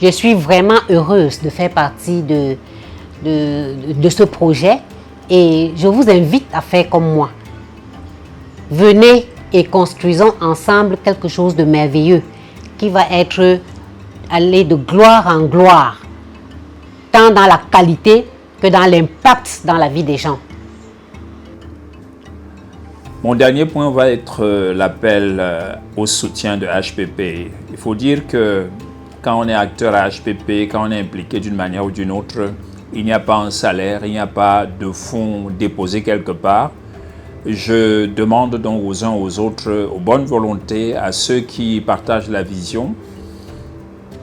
Je suis vraiment heureuse de faire partie de ce projet et je vous invite à faire comme moi. Venez et construisons ensemble quelque chose de merveilleux qui va aller de gloire en gloire, tant dans la qualité que dans l'impact dans la vie des gens. Mon dernier point va être l'appel au soutien de HPP. Il faut dire que quand on est acteur à HPP, quand on est impliqué d'une manière ou d'une autre, il n'y a pas un salaire, il n'y a pas de fonds déposés quelque part. Je demande donc aux uns aux autres, aux bonnes volontés, à ceux qui partagent la vision,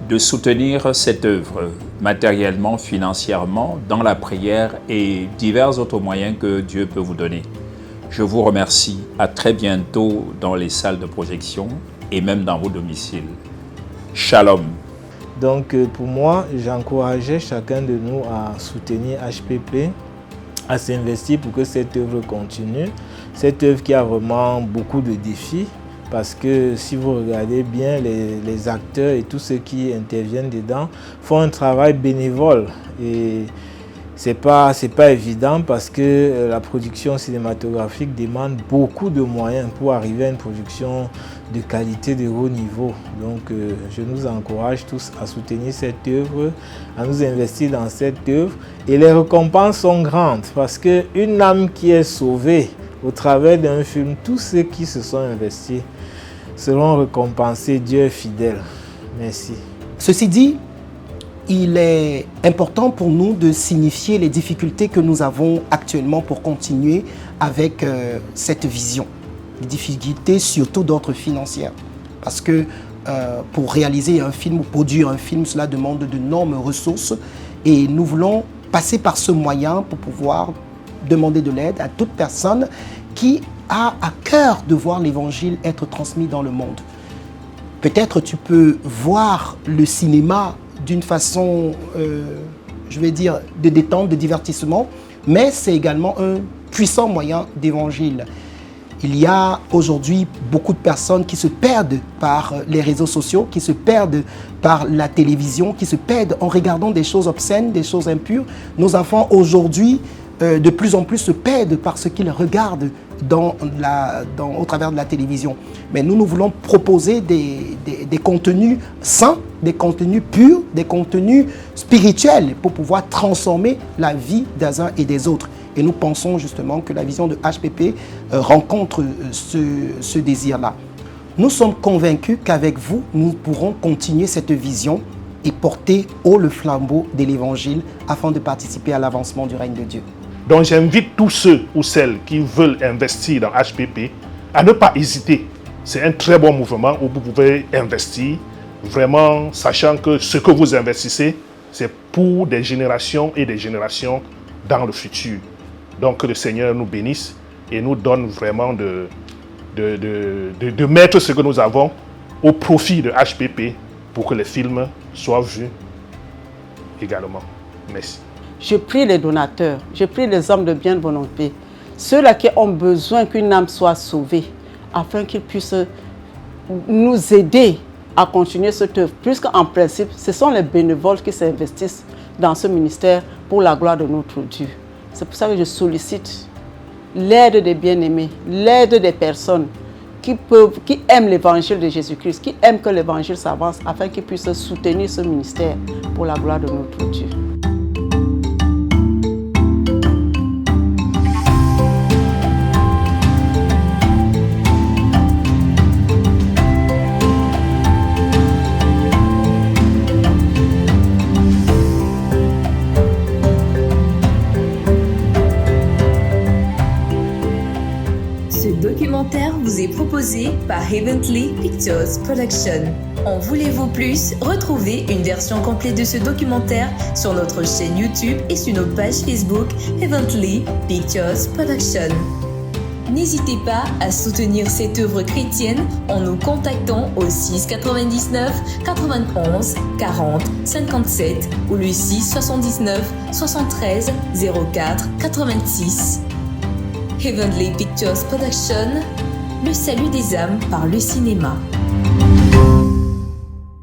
de soutenir cette œuvre matériellement, financièrement, dans la prière et divers autres moyens que Dieu peut vous donner. Je vous remercie. À très bientôt dans les salles de projection et même dans vos domiciles. Shalom. Donc pour moi, j'encourageais chacun de nous à soutenir HPP, à s'investir pour que cette œuvre continue. Cette œuvre qui a vraiment beaucoup de défis, parce que si vous regardez bien, les acteurs et tous ceux qui interviennent dedans font un travail bénévole. Et c'est pas évident parce que la production cinématographique demande beaucoup de moyens pour arriver à une production de qualité de haut niveau. Donc je nous encourage tous à soutenir cette œuvre, à nous investir dans cette œuvre. Et les récompenses sont grandes parce qu'une âme qui est sauvée au travers d'un film, tous ceux qui se sont investis seront récompensés. Dieu est fidèle. Merci. Ceci dit, il est important pour nous de signifier les difficultés que nous avons actuellement pour continuer avec cette vision. Les difficultés surtout d'ordre financier. Parce que pour réaliser un film ou produire un film, cela demande d'énormes ressources. Et nous voulons passer par ce moyen pour pouvoir demander de l'aide à toute personne qui a à cœur de voir l'évangile être transmis dans le monde. Peut-être tu peux voir le cinéma d'une façon, je vais dire, de détente, de divertissement, mais c'est également un puissant moyen d'évangile. Il y a aujourd'hui beaucoup de personnes qui se perdent par les réseaux sociaux, qui se perdent par la télévision, qui se perdent en regardant des choses obscènes, des choses impures. Nos enfants aujourd'hui, de plus en plus, se perdent par ce qu'ils regardent au travers de la télévision. Mais nous voulons proposer des contenus sains, des contenus purs, des contenus spirituels pour pouvoir transformer la vie des uns et des autres. Et nous pensons justement que la vision de HPP rencontre ce désir-là. Nous sommes convaincus qu'avec vous, nous pourrons continuer cette vision et porter haut le flambeau de l'Évangile afin de participer à l'avancement du règne de Dieu. Donc j'invite tous ceux ou celles qui veulent investir dans HPP à ne pas hésiter. C'est un très bon mouvement où vous pouvez investir, vraiment sachant que ce que vous investissez, c'est pour des générations et des générations dans le futur. Donc que le Seigneur nous bénisse et nous donne vraiment de mettre ce que nous avons au profit de HPP pour que les films soient vus également. Merci. Je prie les donateurs, je prie les hommes de bien volonté, ceux-là qui ont besoin qu'une âme soit sauvée, afin qu'ils puissent nous aider à continuer cette œuvre. Puisqu'en principe, ce sont les bénévoles qui s'investissent dans ce ministère pour la gloire de notre Dieu. C'est pour ça que je sollicite l'aide des bien-aimés, l'aide des personnes qui aiment l'évangile de Jésus-Christ, qui aiment que l'évangile s'avance, afin qu'ils puissent soutenir ce ministère pour la gloire de notre Dieu. Vous est proposé par Heavenly Pictures Production. En voulez-vous plus? Retrouvez une version complète de ce documentaire sur notre chaîne YouTube et sur nos pages Facebook Heavenly Pictures Production. N'hésitez pas à soutenir cette œuvre chrétienne en nous contactant au 6 99 91 40 57 ou le 6 79 73 04 86. Heavenly Pictures Production, le salut des âmes par le cinéma.